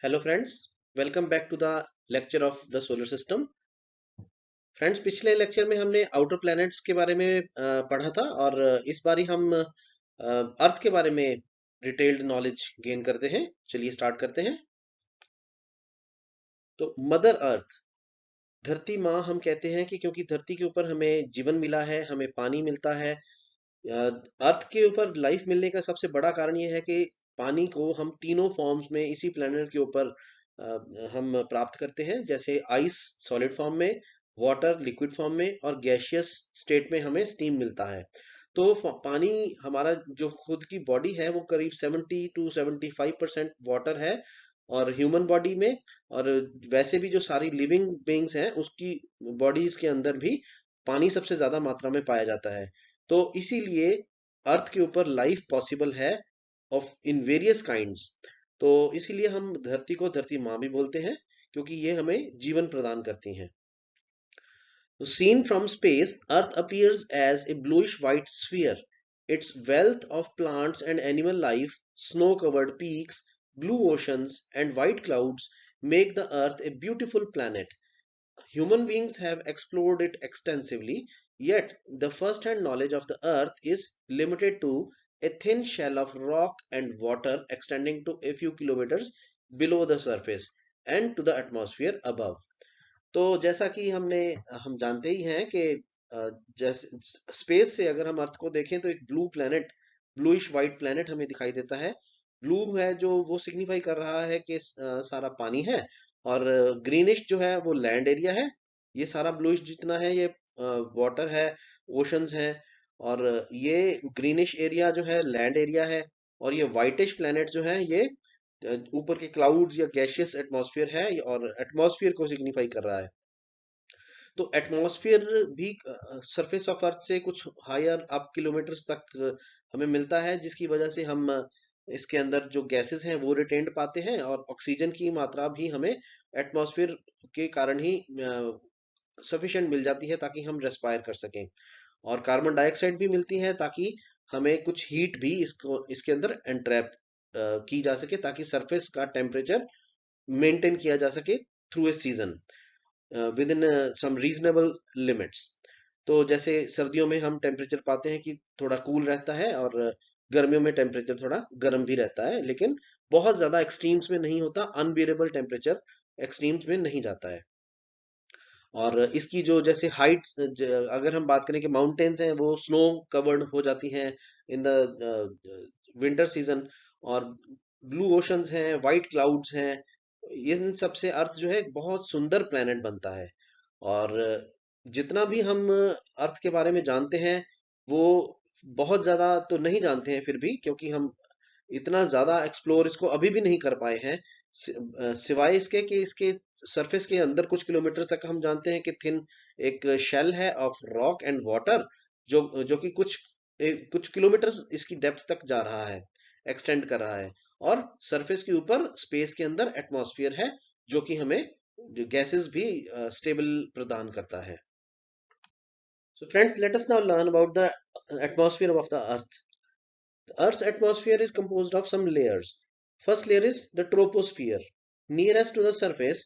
Hello friends, welcome back to the lecture of the solar system. Friends, पिछले lecture में हमने outer planets के बारे में पढ़ा था और इस बारी हम अर्थ के बारे में डिटेल्ड नॉलेज गेन करते हैं। चलिए स्टार्ट करते हैं। तो मदर अर्थ, धरती माँ हम कहते हैं कि क्योंकि धरती के ऊपर हमें जीवन मिला है, हमें पानी मिलता है। अर्थ के ऊपर लाइफ मिलने का सबसे बड़ा कारण ये है कि पानी को हम तीनों फॉर्म्स में इसी प्लेनेट के ऊपर हम प्राप्त करते हैं। जैसे आइस सॉलिड फॉर्म में, वाटर लिक्विड फॉर्म में और गैसियस स्टेट में हमें स्टीम मिलता है। तो पानी, हमारा जो खुद की बॉडी है वो करीब 70 to 75% वाटर है। और ह्यूमन बॉडी में और वैसे भी जो सारी लिविंग बीइंग्स हैं उसकी बॉडीज के अंदर भी पानी सबसे ज्यादा मात्रा में पाया जाता है। तो इसीलिए अर्थ के ऊपर लाइफ पॉसिबल है ऑफ इन वेरियस काइंड्स। तो इसीलिए हम धरती को धरती माँ भी बोलते हैं, क्योंकि ये हमें जीवन प्रदान करती हैं। तो seen from space, Earth appears as a bluish-white sphere. Its wealth of plants and animal life, snow-covered peaks, blue oceans, and white clouds make the Earth a beautiful planet. Human beings have explored it extensively, yet the first-hand knowledge of the Earth is limited to a thin shell of rock and water extending to a few kilometers below the surface and to the atmosphere above. तो जैसा कि हम जानते ही हैं कि जैसे space से अगर हम अर्थ को देखें तो एक blue planet, bluish white planet हमें दिखाई देता है। ब्लू है जो वो सिग्निफाई कर रहा है कि सारा पानी है, और ग्रीनिश जो है वो लैंड एरिया है। ये सारा ब्लूइश जितना है ये वाटर है, ओशंस हैं। और ये ग्रीनिश एरिया जो है लैंड एरिया है। और ये वाइटिश प्लेनेट जो है ये ऊपर के क्लाउड्स या गैसियस एटमॉस्फेयर है, और एटमॉस्फेयर को सिग्निफाई कर रहा है। तो एटमॉस्फेयर भी सरफेस ऑफ अर्थ से कुछ हायर अप किलोमीटर्स तक हमें मिलता है, जिसकी वजह से हम इसके अंदर जो गैसेस हैं वो रिटेन्ड पाते हैं, और ऑक्सीजन की मात्रा भी हमें एटमॉस्फेयर के कारण ही सफिशिएंट मिल जाती है ताकि हम रेस्पायर कर सकें। और कार्बन डाइऑक्साइड भी मिलती है ताकि हमें कुछ हीट भी इसको इसके अंदर एंट्रैप की जा सके, ताकि सरफेस का टेम्परेचर मेंटेन किया जा सके through a season within some reasonable limits. तो जैसे सर्दियों में हम टेम्परेचर पाते हैं कि थोड़ा कूल रहता है, और गर्मियों में टेम्परेचर थोड़ा गर्म भी रहता है, लेकिन बहुत ज्यादा एक्सट्रीम्स में नहीं होता, अनबियरेबल टेम्परेचर एक्सट्रीम्स में नहीं जाता है। और इसकी जो जैसे हाइट्स, अगर हम बात करें कि माउंटेन्स हैं वो स्नो कवर्ड हो जाती हैं इन द विंटर सीजन। और ब्लू ओशंस हैं, वाइट क्लाउड्स हैं। इन सब से अर्थ जो है एक बहुत सुंदर प्लेनेट बनता है। और जितना भी हम अर्थ के बारे में जानते हैं वो बहुत ज्यादा तो नहीं जानते हैं फिर भी, क्योंकि हम इतना ज्यादा एक्सप्लोर इसको अभी भी नहीं कर पाए हैं। सिवाय इसके कि इसके सरफेस के अंदर कुछ किलोमीटर तक हम जानते हैं कि थिन एक शेल है ऑफ रॉक एंड वाटर, जो कि कुछ किलोमीटर इसकी डेप्थ तक जा रहा है, एक्सटेंड कर रहा है। और सरफेस के ऊपर स्पेस के अंदर एटमॉस्फेयर है, जो कि हमें जो गैसेस भी स्टेबल प्रदान करता है। So friends, let us now learn about the atmosphere of the earth. The Earth's atmosphere is composed of some layers. First layer is the troposphere. Nearest to the surface,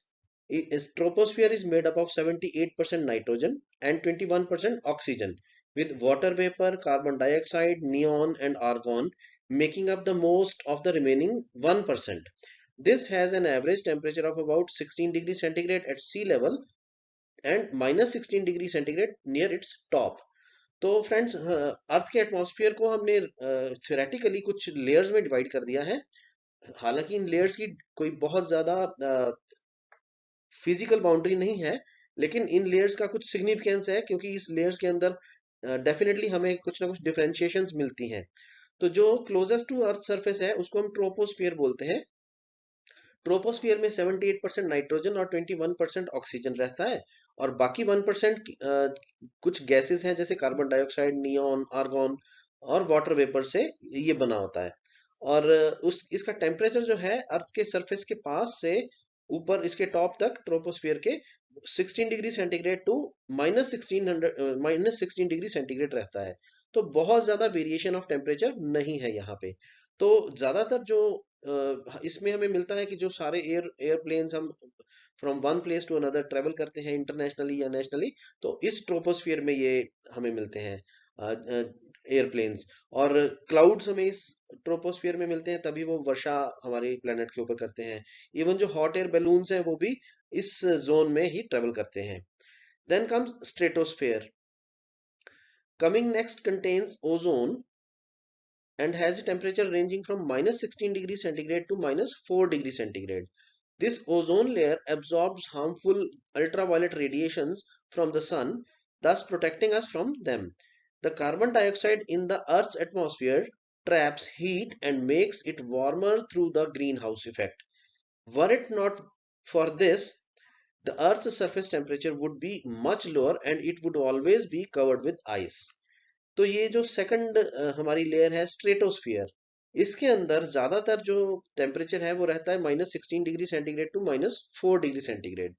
troposphere is made up of 78% nitrogen and 21% oxygen, with water vapor, carbon dioxide, neon, and argon making up the most of the remaining 1%. This has an average temperature of about 16 degrees centigrade at sea level and minus 16 degree centigrade near its top. तो friends, अर्थ के atmosphere को हमने theoretically कुछ layers में divide कर दिया है। हालांकि इन लेयर्स की कोई बहुत ज्यादा फिजिकल बाउंड्री नहीं है, लेकिन इन लेयर्स का कुछ सिग्निफिकेंस है, क्योंकि इस लेयर्स के अंदर डेफिनेटली हमें कुछ ना कुछ डिफरेंशिएशंस मिलती हैं। तो जो क्लोजेस्ट टू अर्थ सरफेस है उसको हम ट्रोपोस्फियर बोलते हैं। ट्रोपोस्फियर में 78% नाइट्रोजन और 21% ऑक्सीजन रहता है, और बाकी 1% कुछ गैसेस हैं जैसे कार्बन डाइऑक्साइड, नियॉन, आर्गन और वाटर वेपर से ये बना होता है। और उस इसका टेम्परेचर जो है अर्थ के सरफेस के पास से ऊपर इसके टॉप तक ट्रोपोस्फियर के 16 degree centigrade to -16 degree centigrade रहता है। तो बहुत ज्यादा वेरिएशन ऑफ टेम्परेचर नहीं है यहाँ पे। तो ज्यादातर जो इसमें हमें मिलता है कि जो सारे एयरप्लेन्स हम from one place to another travel करते हैं इंटरनेशनली या नेशनली, तो इस ट्रोपोस्फियर में ये हमें मिलते हैं एयरप्लेन्स। और क्लाउड्स हमें इस ट्रोपोस्फियर में मिलते हैं, तभी वो वर्षा हमारे प्लेनेट के ऊपर करते हैं। इवन जो हॉट एयर बैलून्स हैं वो भी इस जोन में ही ट्रेवल करते हैं। Then comes stratosphere. Coming next contains ozone and has a temperature ranging from minus 16 degrees centigrade to minus 4 degrees centigrade. This ozone layer absorbs harmful ultraviolet radiations from the sun, thus protecting us from them. The carbon dioxide in the Earth's atmosphere traps heat and makes it warmer through the greenhouse effect. Were it not for this, the Earth's surface temperature would be much lower and it would always be covered with ice. तो ये जो second हमारी layer है stratosphere, इसके अंदर ज्यादातर जो temperature है वो रहता है -16 degree centigrade to -4 degree centigrade.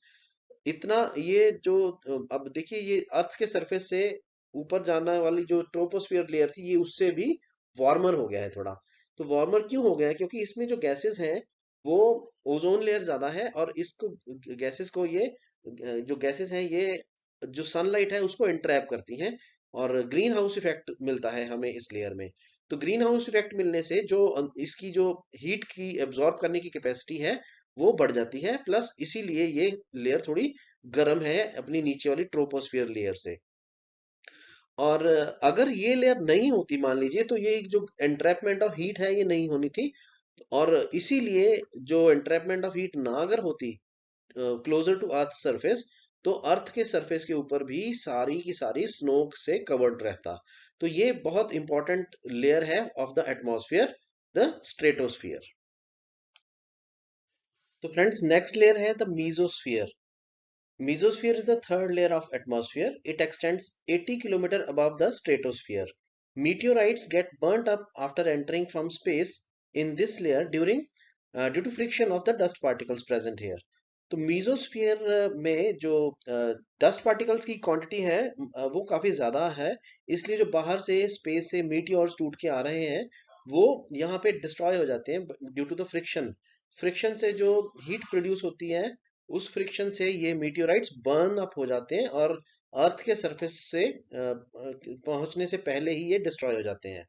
इतना ये जो अब देखिए ये अर्थ के सरफेस से ऊपर जाने वाली जो ट्रोपोस्फियर लेयर थी ये उससे भी वार्मर हो गया है थोड़ा। तो वार्मर क्यों हो गया है? क्योंकि इसमें जो गैसेस हैं वो ओजोन लेयर ज्यादा है और इसको गैसेस को ये जो गैसेस हैं ये जो सनलाइट है उसको इंट्रैप करती हैं और ग्रीन हाउस इफेक्ट मिलता है हमें इस लेयर में। तो ग्रीन हाउस इफेक्ट मिलने से जो इसकी जो हीट की एब्जॉर्ब करने की कैपेसिटी है वो बढ़ जाती है, प्लस इसीलिए ये लेयर थोड़ी गर्म है अपनी नीचे वाली ट्रोपोस्फियर लेयर से। और अगर ये लेयर नहीं होती मान लीजिए तो ये जो एंट्रैपमेंट ऑफ हीट है ये नहीं होनी थी। और इसीलिए जो एंट्रैपमेंट ऑफ हीट ना अगर होती क्लोजर टू अर्थ सरफेस, तो अर्थ के सरफेस के ऊपर भी सारी की सारी स्नो से कवर्ड रहता। तो ये बहुत इंपॉर्टेंट लेयर है of the atmosphere, the stratosphere. तो फ्रेंड्स नेक्स्ट लेयर है the mesosphere. Mesosphere is the third layer of atmosphere. It extends 80 km above the stratosphere. Meteorites get burnt up after entering from space in this layer due to friction of the dust particles present here. तो mesosphere में जो dust particles की quantity है वो काफी ज्यादा है, इसलिए जो बाहर से स्पेस से मीटियोर्स टूट के आ रहे हैं वो यहाँ पे डिस्ट्रॉय हो जाते हैं due to the friction. Friction से जो हीट प्रोड्यूस होती है उस फ्रिक्शन से ये मीटियोराइट्स बर्न अप हो जाते हैं और अर्थ के सरफेस से पहुंचने से पहले ही ये डिस्ट्रॉय हो जाते हैं।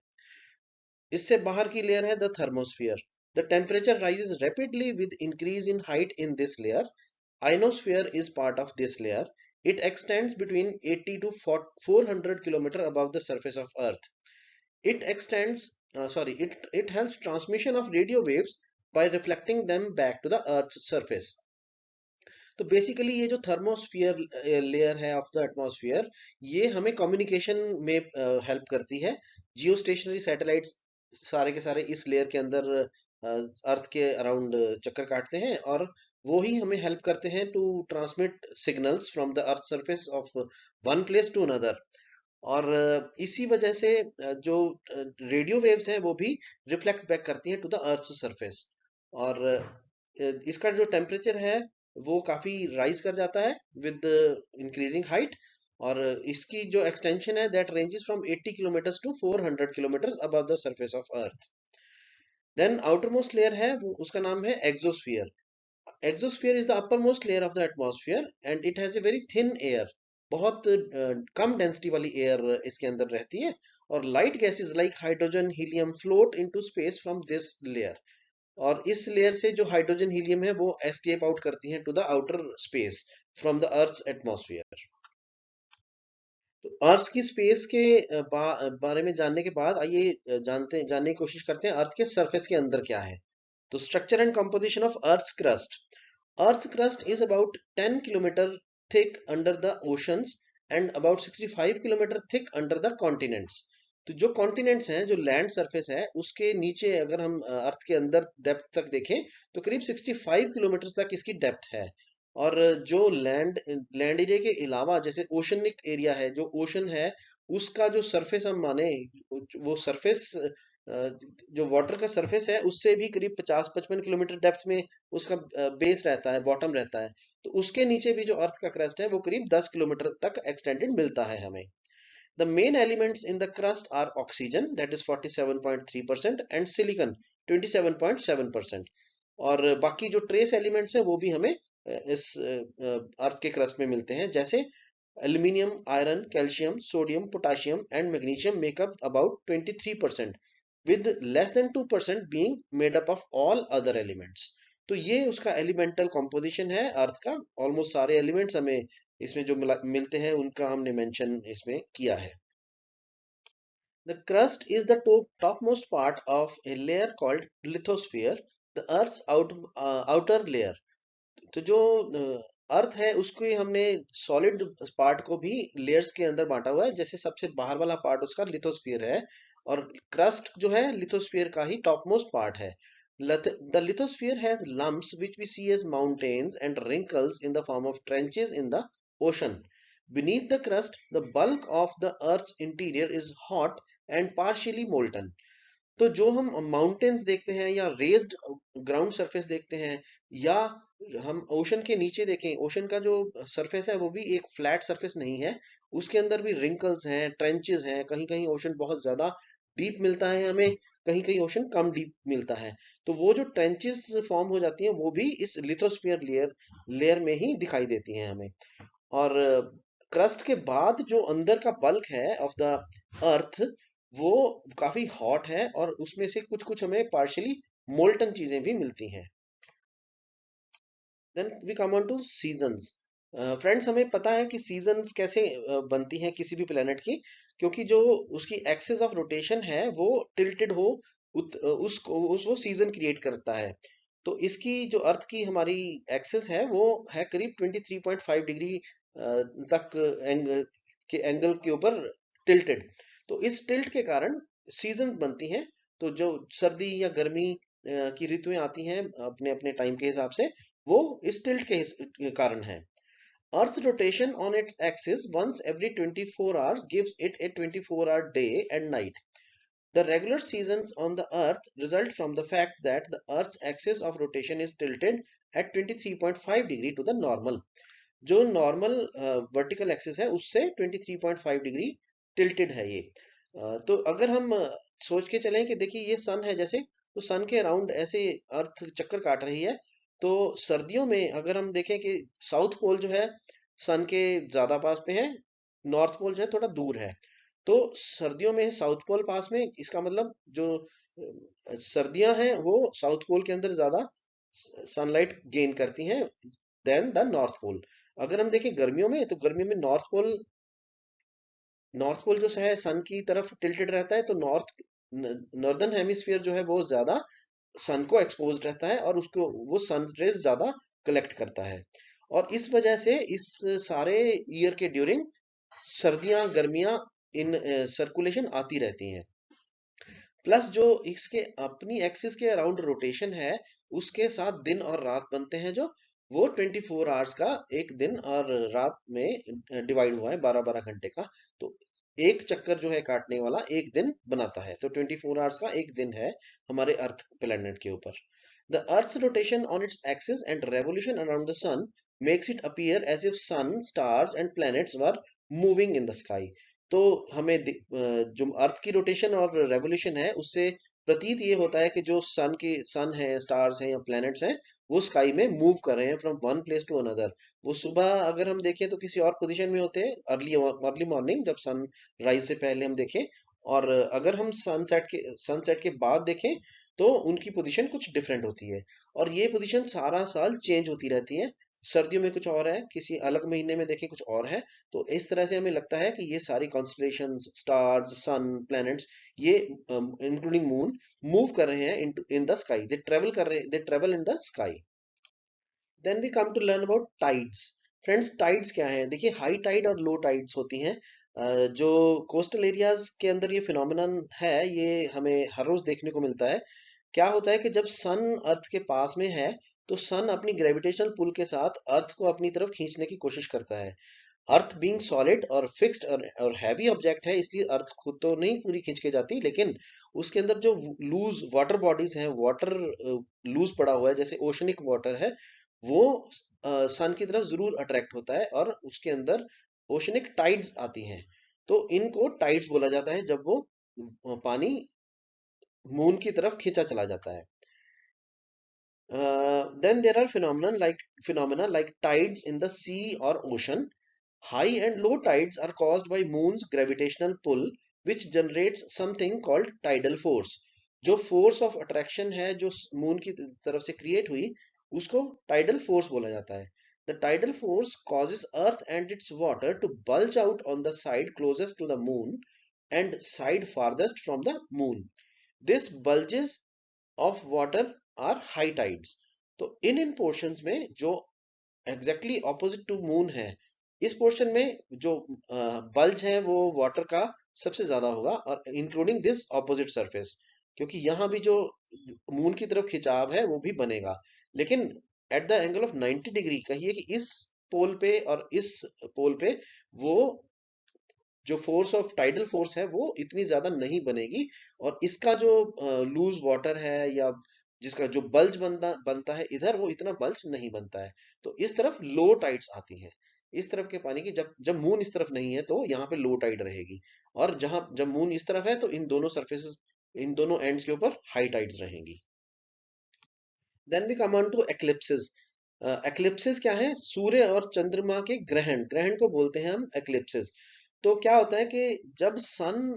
इससे बाहर की लेयर है the thermosphere. The temperature rises rapidly with increase in height in this layer. Ionosphere is part of this layer. It extends between 80 to 400 km above the surface of Earth. It extends, it helps transmission of radio waves by reflecting them back to the Earth's surface. तो basically ये जो thermosphere layer है of the atmosphere ये हमें communication में help करती है। जियो stationery satellites सारे के सारे इस लेयर के अंदर अर्थ के अराउंड चक्कर काटते हैं और वो ही हमें हेल्प करते हैं to transmit signals from the earth surface of one place to another. और इसी वजह से जो रेडियो वेव्स हैं वो भी रिफ्लेक्ट बैक करती हैं टू द अर्थ सरफेस। और इसका जो टेम्परेचर है वो काफी राइज कर जाता है विद इंक्रीजिंग हाइट। और इसकी जो एक्सटेंशन है that ranges from 80 kilometer to 400 kilometer above the surface of earth. Then outermost layer है उसका नाम है exosphere. Exosphere is the uppermost layer of the atmosphere and it has a very thin air. बहुत कम density वाली air इसके अंदर रहती है और light gases like hydrogen helium float into space from this layer. और इस लेयर से जो हाइड्रोजन हीलियम है वो एस्केप आउट करती हैं to the outer space from the earth's atmosphere. तो अर्थ की स्पेस के बारे में जानने के बाद आइए जानने की कोशिश करते हैं अर्थ के सरफेस के अंदर क्या है। तो structure and composition of earth's crust. Earth's crust is about 10 kilometer thick under the oceans and about 65 kilometer thick under the continents. तो जो कॉन्टिनेंट्स हैं जो लैंड सरफेस है उसके नीचे अगर हम अर्थ के अंदर डेप्थ तक देखें तो करीब 65 किलोमीटर तक इसकी डेप्थ है। और जो लैंड एरिया के अलावा जैसे ओशनिक एरिया है, जो ओशन है उसका जो सरफेस हम माने वो सरफेस जो वाटर का सरफेस है उससे भी करीब 50-55 किलोमीटर डेप्थ में उसका बेस रहता है, बॉटम रहता है। तो उसके नीचे भी जो अर्थ का क्रस्ट है वो करीब 10 किलोमीटर तक एक्सटेंडेड मिलता है हमें। The main elements in the crust are oxygen that is 47.3% and silicon 27.7%। और बाकी जो ट्रेस एलिमेंट्स हैं वो भी हमें इस अर्थ के क्रस्ट में मिलते हैं, जैसे aluminium, iron, calcium, sodium, potassium and magnesium make up about 23%, with less than 2% being made up of all other elements। तो ये उसका एलिमेंटल कॉम्पोजिशन है अर्थ का। ऑलमोस्ट सारे एलिमेंट्स हमें इसमें जो मिलते हैं उनका हमने मेंशन इसमें किया है। The crust is the topmost part of a layer called lithosphere, the earth's outer layer। तो जो अर्थ है उसके हमने सॉलिड पार्ट को भी लेयर्स के अंदर बांटा हुआ है, जैसे सबसे बाहर वाला पार्ट उसका लिथोस्फीयर है, और क्रस्ट जो है लिथोस्फीयर का ही टॉप मोस्ट पार्ट है। The lithosphere has lumps which we see as mountains and wrinkles in the form of trenches in the ocean. Beneath the crust, the bulk of the Earth's interior is hot and partially molten। तो जो हम mountains देखते हैं या raised ground surface देखते हैं, या हम ओशन के नीचे देखें, ओशन का जो सरफेस है वो भी एक फ्लैट सरफेस नहीं है, उसके अंदर भी रिंकल्स हैं, ट्रेंचेस हैं, कहीं कहीं ओशन बहुत ज्यादा डीप मिलता है हमें, कहीं कहीं ओशन कम डीप मिलता है। तो वो जो ट्रेंचेस फॉर्म हो जाती हैं वो भी इस लिथोस्फीयर लेयर में ही दिखाई देती हैं हमें। और क्रस्ट के बाद जो अंदर का बल्क है ऑफ द अर्थ, वो काफी हॉट है और उसमें से कुछ कुछ हमें पार्शियली मोल्टन चीजें भी मिलती हैं। Then we come on to seasons. Friends, हमें पता है कि सीजन्स कैसे बनती हैं किसी भी प्लेनेट की, क्योंकि जो उसकी एक्सिस ऑफ रोटेशन है वो टिल्टेड हो, वो सीजन क्रिएट करता है। तो इसकी जो अर्थ की हमारी एक्सिस है वो है करीब 23.5 डिग्री तक एंगल के ऊपर टिल्टेड। तो इस टिल्ट के कारण सीजन्स बनती हैं। तो जो सर्दी या गर्मी की ऋतुएं आती हैं अपने अपने टाइम के हिसाब से, वो इस टिल्ट के कारण है। Earth's rotation on its axis once every 24 hours gives it a 24-hour day and night। The regular seasons on the Earth result from the fact that the Earth's axis of rotation is tilted at 23.5 degree to the normal। जो normal vertical axis है उससे 23.5 degree tilted है ये। तो अगर हम सोच के चलें कि देखिए ये सन है जैसे, तो सन के अराउंड ऐसे अर्थ चक्कर काट रही है। तो सर्दियों में अगर हम देखें कि साउथ पोल जो है सन के ज्यादा पास में है, नॉर्थ पोल जो है थोड़ा दूर है। तो सर्दियों में साउथ पोल पास में, इसका मतलब जो सर्दियां हैं वो साउथ पोल के अंदर ज्यादा सनलाइट गेन करती हैं देन द नॉर्थ पोल। अगर हम देखें गर्मियों में, तो गर्मियों में नॉर्थ पोल जो है सन की तरफ टिल्टेड रहता है, तो नॉर्दर्न हेमिस्फीयर जो है वो ज्यादा सन को एक्सपोज रहता है और उसको वो सन रेज ज्यादा कलेक्ट करता है। और इस वजह से इस सारे ईयर के ड्यूरिंग सर्दियां गर्मियां इन सर्कुलेशन आती रहती हैं। प्लस जो इसके अपनी एक्सिस के अराउंड रोटेशन है, उसके साथ दिन और रात बनते हैं, जो वो 24 आवर्स का एक दिन और रात में डिवाइड हुआ है, 12-12 घंटे का। तो एक चक्कर जो है काटने वाला एक दिन बनाता है, तो 24 आवर्स का एक दिन है हमारे अर्थ प्लेनेट के ऊपर। The earth rotation on its axis and revolution around the sun makes it appear as if sun, stars and planets were moving in the sky. तो हमें जो अर्थ की रोटेशन और रेवोल्यूशन है उससे प्रतीत ये होता है कि जो सन है, स्टार्स हैं या प्लैनेट्स हैं, वो स्काई में मूव कर रहे हैं from one place to another. वो सुबह अगर हम देखें तो किसी और पोजीशन में होते हैं, अर्ली अर्ली मॉर्निंग जब सन राइज से पहले हम देखें, और अगर हम सनसेट के बाद देखें तो उनकी पोजीशन कुछ डिफरेंट होती है। और ये पोजीशन सारा साल चेंज होती रहती है, सर्दियों में कुछ और है, किसी अलग महीने में देखें कुछ और है। तो इस तरह से हमें लगता है कि ये सारी कॉन्स्टलेशंस, स्टार्स, सन, प्लैनेट्स, ये इंक्लूडिंग मून, मूव कर रहे हैं in the sky, they travel in the sky. Then we come to learn about tides. Friends, tides क्या है? देखिए, हाई टाइड और लो टाइड्स होती हैं। जो कोस्टल एरियाज के अंदर ये फिनोमिनन है, ये हमें हर रोज देखने को मिलता है। क्या होता है कि जब सन अर्थ के पास में है, तो सन अपनी ग्रेविटेशनल पुल के साथ अर्थ को अपनी तरफ खींचने की कोशिश करता है। अर्थ बीइंग सॉलिड और फिक्स्ड और हैवी ऑब्जेक्ट है, इसलिए अर्थ खुद तो नहीं पूरी खींच के जाती, लेकिन उसके अंदर जो लूज वाटर बॉडीज हैं, वाटर लूज पड़ा हुआ है, जैसे ओशनिक वाटर है, वो सन की तरफ जरूर अट्रैक्ट होता है और उसके अंदर ओशनिक टाइड्स आती हैं। तो इनको टाइड्स बोला जाता है जब वो पानी मून की तरफ खींचा चला जाता है। Then there are phenomena like tides in the sea or ocean. High and low tides are caused by moon's gravitational pull, which generates something called tidal force. जो force of attraction है जो moon की तरफ से create हुई, उसको tidal force बोला जाता है. The tidal force causes Earth and its water to bulge out on the side closest to the moon and side farthest from the moon. This bulges of water are high tides. तो इन portions में जो exactly opposite to moon है, इस portion में जो bulge है वो water का सबसे ज्यादा होगा, और इंक्लूडिंग दिस ऑपोजिट सरफेस, क्योंकि यहाँ भी जो मून की तरफ खिंचाव है वो भी बनेगा, लेकिन at the angle of 90 degree, कहिए कि इस पोल पे और इस पोल पे वो जो फोर्स ऑफ टाइडल फोर्स है वो इतनी ज्यादा नहीं बनेगी, और इसका जो लूज वाटर है या जिसका जो बल्ज बनता है इधर, वो इतना बल्ज नहीं बनता है। तो इस तरफ लो टाइड्स आती हैं, इस तरफ के पानी की, जब जब मून इस तरफ नहीं है तो यहाँ पे लो टाइड रहेगी, और जहां जब मून इस तरफ है तो इन दोनों सरफेसेस, इन दोनों एंड्स के ऊपर हाई टाइड्स रहेंगी। Then we come on to eclipses. Eclipses क्या है? सूर्य और चंद्रमा के ग्रहण, ग्रहण को बोलते हैं हम एक्लिप्सेस। तो क्या होता है कि जब सन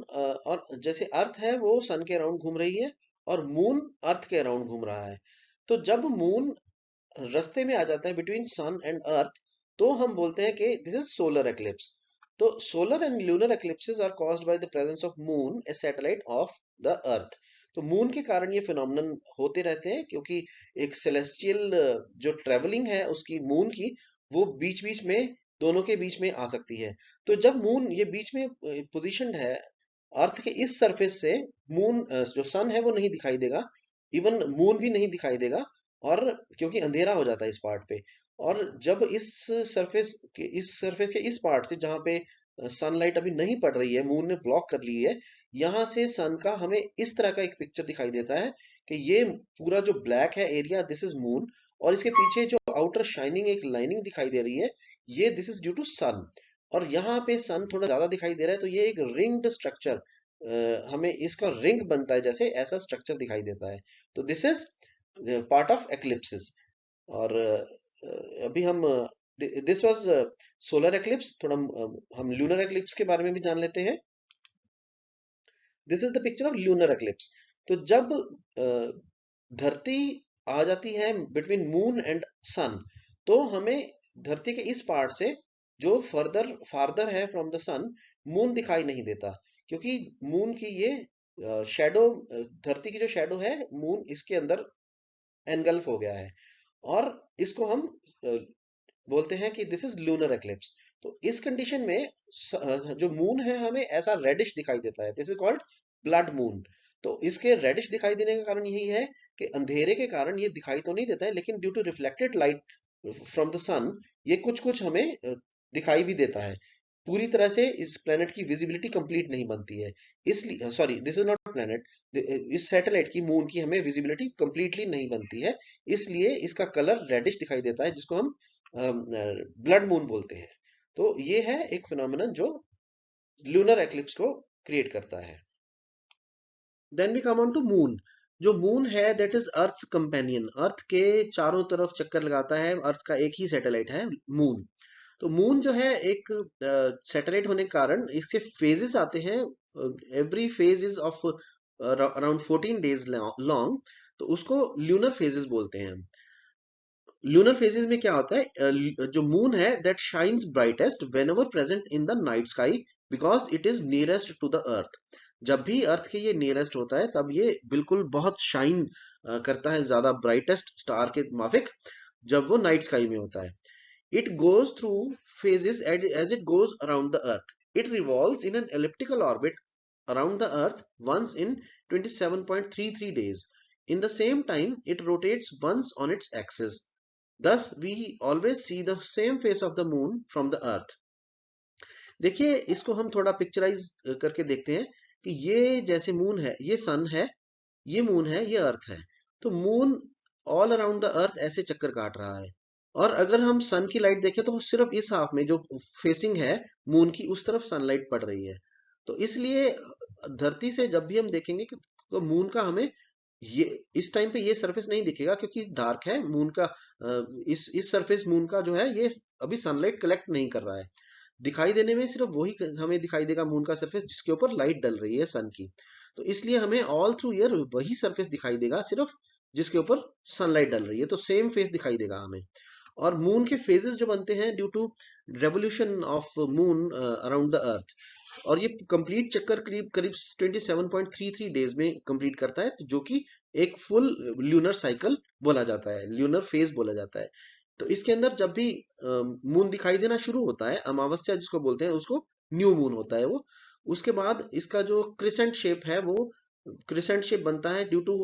और जैसे अर्थ है वो सन के अराउंड घूम रही है, और मून अर्थ के अराउंड घूम रहा है, तो जब मून रास्ते में आ जाता है बिटवीन सन एंड अर्थ, तो हम बोलते हैं कि दिस इज सोलर एक्लिप्स। तो solar and lunar eclipses are caused by the presence of moon, a satellite of the earth. तो मून के कारण ये फिनोमिनन होते रहते हैं, क्योंकि एक सेलेस्टियल जो ट्रेवलिंग है उसकी मून की, वो बीच बीच में, दोनों के बीच में आ सकती है। तो जब मून ये बीच में पोजिशनड है अर्थ के इस सरफेस से, मून जो सन है वो नहीं दिखाई देगा, इवन मून भी नहीं दिखाई देगा, और क्योंकि अंधेरा हो जाता है इस पार्ट पे। और जब इस सरफेस के इस पार्ट से जहाँ पे सनलाइट अभी नहीं पड़ रही है, मून ने ब्लॉक कर ली है, यहाँ से सन का हमें इस तरह का एक पिक्चर दिखाई देता है कि ये पूरा जो ब्लैक है एरिया, दिस इज मून, और इसके पीछे जो आउटर शाइनिंग एक लाइनिंग दिखाई दे रही है, ये दिस इज ड्यू टू सन। और यहाँ पे सन थोड़ा ज्यादा दिखाई दे रहा है, तो ये एक रिंग्ड स्ट्रक्चर, हमें इसका रिंग बनता है जैसे, ऐसा स्ट्रक्चर दिखाई देता है। तो this is part of eclipses. और अभी हम दिस वाज सोलर एक्लिप्स, थोड़ा हम लूनर एक्लिप्स के बारे में भी जान लेते हैं। This is the picture of lunar eclipse. तो जब धरती आ जाती है बिटवीन मून एंड सन, तो हमें धरती के इस पार्ट से जो फर्दर फार्दर है फ्रॉम द सन, मून दिखाई नहीं देता, क्योंकि मून की ये शैडो, धरती की जो शैडो है, मून इसके अंदर एनगल्फ हो गया है, और इसको हम अ, बोलते हैं कि दिस इज लूनर एक्लिप्स। तो इस कंडीशन में जो मून है हमें ऐसा रेडिश दिखाई देता है, this is called blood moon. तो इसके रेडिश दिखाई देने का कारण यही है कि अंधेरे के कारण ये दिखाई तो नहीं देता है, लेकिन due to reflected light from the sun, ये कुछ कुछ हमें दिखाई भी देता है। पूरी तरह से इस प्लेनेट की विजिबिलिटी कंप्लीट नहीं बनती है, इसलिए, sorry, this is not planet, इस सैटेलाइट की, मून की हमें विजिबिलिटी कंप्लीटली नहीं बनती है, इसलिए इसका कलर रेडिश दिखाई देता है, जिसको हम ब्लड मून बोलते हैं। तो ये है एक फिनोमिनन जो लूनर एक्लिप्स को क्रिएट करता है। Then we come on to moon. जो मून है that is earth's companion, earth के चारों तरफ चक्कर लगाता है, अर्थ का एक ही सैटेलाइट है मून। तो मून जो है एक सैटेलाइट होने के कारण इसके फेजेस आते हैं, every phase is of around 14 days long, तो उसको ल्यूनर फेजेस बोलते हैं। लूनर फेजेस में क्या होता है, जो मून है that shines brightest whenever present in the night sky, because it is nearest to the earth. जब भी अर्थ के ये नियरेस्ट होता है तब ये बिल्कुल बहुत शाइन करता है, ज्यादा ब्राइटेस्ट स्टार के माफिक, जब वो नाइट स्काई में होता है। It goes through phases as it goes around the Earth. It revolves in an elliptical orbit around the Earth once in 27.33 days. In the same time, it rotates once on its axis. Thus, we always see the same face of the moon from the Earth. देखिए, इसको हम थोड़ा picturise करके देखते हैं कि ये जैसे मून है, ये सन है, ये मून है, ये अर्थ है। तो मून ऑल अराउंड द अर्थ ऐसे चक्कर काट रहा है, और अगर हम सन की लाइट देखें तो सिर्फ इस हाफ में जो फेसिंग है मून की, उस तरफ सनलाइट पड़ रही है। तो इसलिए धरती से जब भी हम देखेंगे कि तो मून का हमें ये इस टाइम पे ये सरफेस नहीं दिखेगा क्योंकि डार्क है मून का। इस सरफेस मून का जो है ये अभी सनलाइट कलेक्ट नहीं कर रहा है। दिखाई देने में सिर्फ वही हमें दिखाई देगा मून का सरफेस जिसके ऊपर लाइट डल रही है सन की। तो इसलिए हमें ऑल थ्रू ईयर वही सरफेस दिखाई देगा सिर्फ जिसके ऊपर सनलाइट डल रही है, तो सेम फेस दिखाई देगा हमें। और मून के फेजेस जो बनते हैं due to revolution of moon around the earth, और ये कंप्लीट चक्कर करीब करीब 27.33 डेज में कंप्लीट करता है, तो जो कि एक फुल ल्यूनर साइकिल बोला जाता है, ल्यूनर फेज बोला जाता है। तो इसके अंदर जब भी मून दिखाई देना शुरू होता है, अमावस्या जिसको बोलते हैं, उसको न्यू मून होता है वो। उसके बाद इसका जो क्रिसेंट शेप है वो क्रिसेंट शेप बनता है due to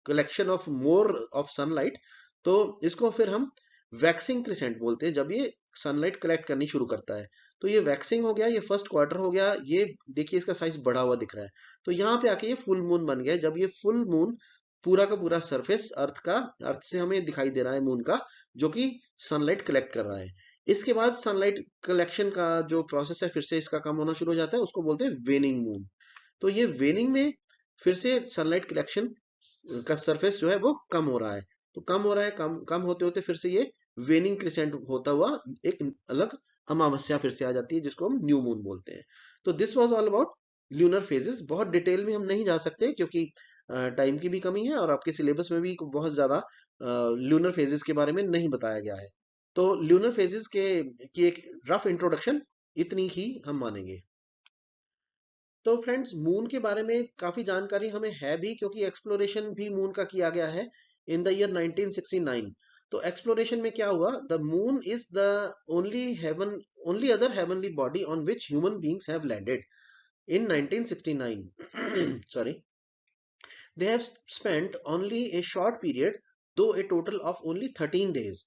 collection of more of sunlight. तो इसको फिर हम वैक्सिंग क्रिसेंट बोलते हैं जब ये सनलाइट कलेक्ट करनी शुरू करता है। तो ये वैक्सिंग हो गया, ये फर्स्ट क्वार्टर हो गया, ये देखिए इसका साइज बढ़ा हुआ दिख रहा है। तो यहाँ पे आके ये फुल मून बन गया, जब ये फुल मून पूरा का पूरा सरफेस अर्थ से हमें दिखाई दे रहा है मून का, जो कि सनलाइट कलेक्ट कर रहा है। इसके बाद सनलाइट कलेक्शन का जो प्रोसेस है फिर से इसका कम होना शुरू हो जाता है, उसको बोलते हैं वेनिंग मून। तो ये वेनिंग में फिर से सनलाइट कलेक्शन का सरफेस जो है वो कम हो रहा है। तो कम हो रहा है, कम कम होते होते फिर से ये वेनिंग क्रिसेंट होता हुआ एक अलग अमावस्या फिर से आ जाती है जिसको हम न्यू मून बोलते हैं। तो this was all about lunar phases. बहुत डिटेल में हम नहीं जा सकते क्योंकि टाइम की भी कमी है और आपके सिलेबस में भी बहुत ज्यादा ल्यूनर फेजेस के बारे में नहीं बताया गया है। तो ल्यूनर फेजेस के की एक रफ इंट्रोडक्शन इतनी ही हम मानेंगे। तो फ्रेंड्स, मून के बारे में काफी जानकारी हमें है भी क्योंकि एक्सप्लोरेशन भी मून का किया गया है इन द ईयर 1969। तो एक्सप्लोरेशन में क्या हुआ, the moon is the only other heavenly body on which human beings have landed in 1969। Sorry, they have spent only a short period, though a total of only 13 days.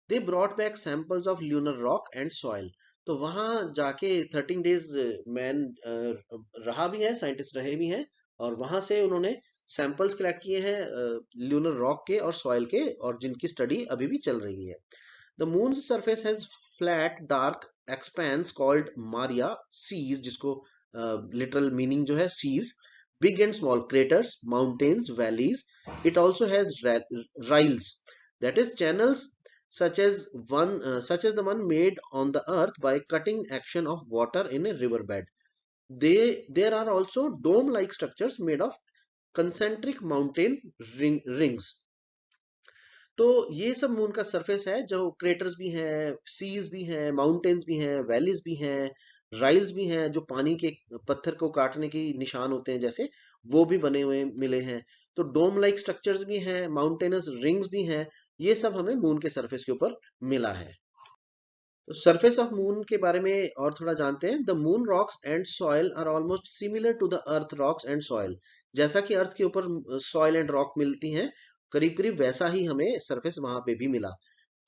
They brought back samples of lunar rock and soil. तो वहां जाके 13 days man रहा भी है, scientist रहे भी हैं, और वहां से उन्होंने सैंपल्स कलेक्ट किए हैं ल्यूनर रॉक के और सॉइल के, और जिनकी स्टडी अभी भी चल रही है। The moon surface has flat dark expanse called maria seas, जिसको लिटरल मीनिंग जो है seas, big and small craters, mountains, valleys. It also has rilles, that is channels, such as the one made on the earth by cutting action of water in a riverbed. There are also dome-like structures made of concentric mountain rings. तो ये सब moon का surface है, जो craters भी हैं, seize भी हैं, माउंटेन्स भी हैं, वैलीज भी हैं, राइल्स भी हैं, जो पानी के पत्थर को काटने की निशान होते हैं जैसे, वो भी बने हुए मिले हैं। तो डोम लाइक स्ट्रक्चर्स भी हैं, माउंटेनस रिंग्स भी हैं। ये सब हमें मून के सरफेस के ऊपर मिला है। तो सरफेस ऑफ मून के बारे में और थोड़ा जानते हैं। The moon rocks and soil are almost similar to the earth rocks and soil. जैसा कि अर्थ के ऊपर सॉइल एंड रॉक मिलती हैं, करीब करीब वैसा ही हमें सरफेस वहां पे भी मिला।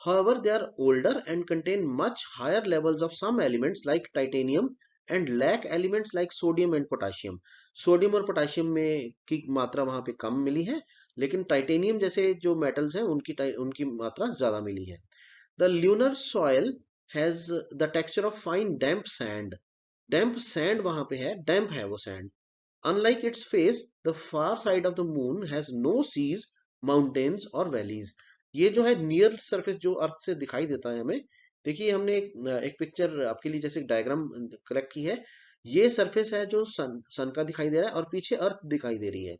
However, they are older and contain much higher levels of some elements like titanium and lack elements like sodium and potassium. Sodium और पोटाशियम में की मात्रा वहां पे कम मिली है, लेकिन टाइटेनियम जैसे जो मेटल्स हैं उनकी मात्रा ज्यादा मिली है। The lunar soil has the texture of fine damp sand. Damp sand वहां पे है, damp है वो sand. Unlike its face, the far side of the moon has no seas, mountains or valleys. ये जो है नियर सरफेस जो अर्थ से दिखाई देता है हमें, देखिए हमने एक पिक्चर आपके लिए जैसे डायग्राम कलेक्ट की है। ये सरफेस है जो सन का दिखाई दे रहा है और पीछे अर्थ दिखाई दे रही है।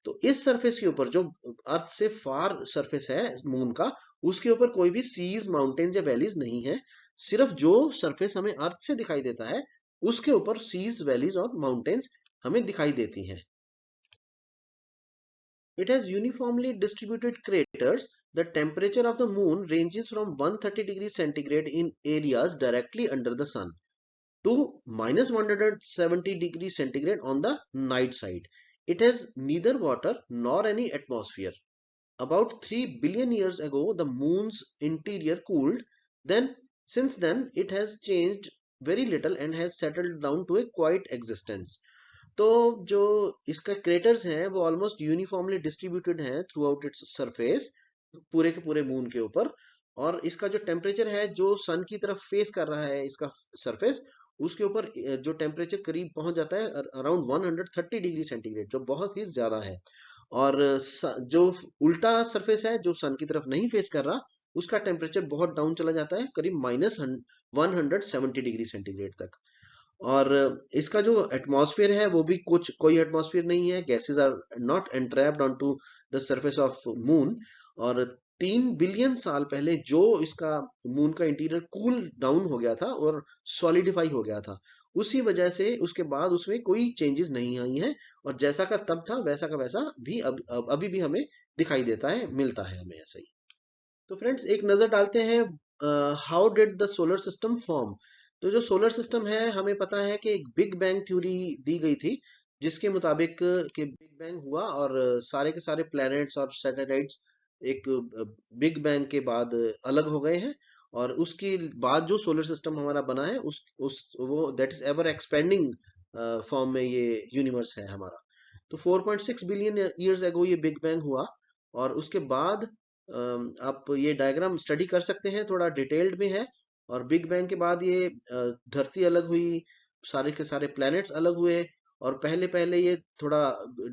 तो इस सरफेस के ऊपर जो अर्थ से फार सरफेस है मून का, उसके ऊपर कोई भी सीज, माउंटेन्स या वैलीज नहीं है। सिर्फ जो सरफेस हमें अर्थ से दिखाई देता है उसके ऊपर सीज, वैलीज और माउंटेन्स हमें दिखाई देती हैं। It has uniformly distributed craters. The temperature of the moon ranges from 130 degrees centigrade in areas directly under the sun to minus 170 degrees centigrade on the night side. It has neither water nor any atmosphere. About 3 billion years ago, the moon's interior cooled. Then, since then, it has changed very little and has settled down to a quiet existence. तो जो इसका craters हैं वो almost uniformly distributed हैं through out its surface, पूरे के पूरे moon के ऊपर। और इसका जो टेम्परेचर है जो सन की तरफ फेस कर रहा है इसका सरफेस, उसके ऊपर जो टेम्परेचर करीब पहुंच जाता है अराउंड 130 डिग्री सेंटीग्रेड, जो बहुत ही ज्यादा है। और जो उल्टा सरफेस है, जो सन की तरफ नहीं फेस कर रहा, उसका टेम्परेचर बहुत डाउन चला जाता है, करीब -170 डिग्री सेंटीग्रेड तक। और इसका जो एटमॉस्फेयर है वो भी कुछ कोई एटमॉस्फेयर नहीं है, gases are not entrapped onto the surface of moon. और 3 बिलियन साल पहले जो इसका मून का इंटीरियर कूल डाउन हो गया था और सॉलिडिफाई हो गया था, उसी वजह से उसके बाद उसमें कोई चेंजेस नहीं आई हैं। और जैसा का तब था वैसा का वैसा भी अभी भी हमें दिखाई देता है, मिलता है हमें ऐसा ही। तो फ्रेंड्स एक नजर डालते हैं, how did the solar system form. तो जो सोलर सिस्टम है, हमें पता है कि एक बिग बैंग थ्योरी दी गई थी, जिसके मुताबिक कि बिग बैंग हुआ और सारे के सारे प्लैनेट्स और सैटेलाइट्स एक बिग बैंग के बाद अलग हो गए हैं। और उसके बाद जो सोलर सिस्टम हमारा बना है, उस वो that is ever expanding form में ये यूनिवर्स है हमारा। तो 4.6 बिलियन ईयर्स एगो ये बिग बैंग हुआ। और उसके बाद आप ये डायग्राम स्टडी कर सकते हैं, थोड़ा डिटेल्ड में है। और बिग बैंग के बाद ये धरती अलग हुई, सारे के सारे प्लैनेट्स अलग हुए। और पहले पहले ये थोड़ा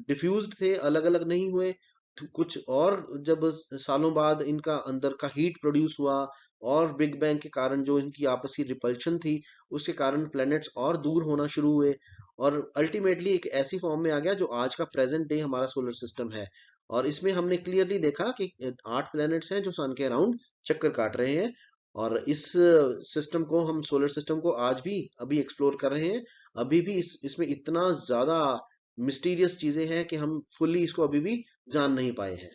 डिफ्यूज्ड थे, अलग अलग नहीं हुए। तो कुछ और जब सालों बाद इनका अंदर का हीट प्रोड्यूस हुआ, और बिग बैंग के कारण जो इनकी आपस की रिपल्शन थी, उसके कारण प्लैनेट्स और दूर होना शुरू हुए। और अल्टीमेटली एक ऐसी फॉर्म में आ गया जो आज का प्रेजेंट डे हमारा सोलर सिस्टम है। और इसमें हमने क्लियरली देखा कि 8 प्लैनेट्स हैं जो सन के अराउंड चक्कर काट रहे हैं। और इस सिस्टम को, हम सोलर सिस्टम को आज भी अभी एक्सप्लोर कर रहे हैं। अभी भी इसमें इतना ज्यादा मिस्टीरियस चीजें हैं कि हम फुल्ली इसको अभी भी जान नहीं पाए हैं।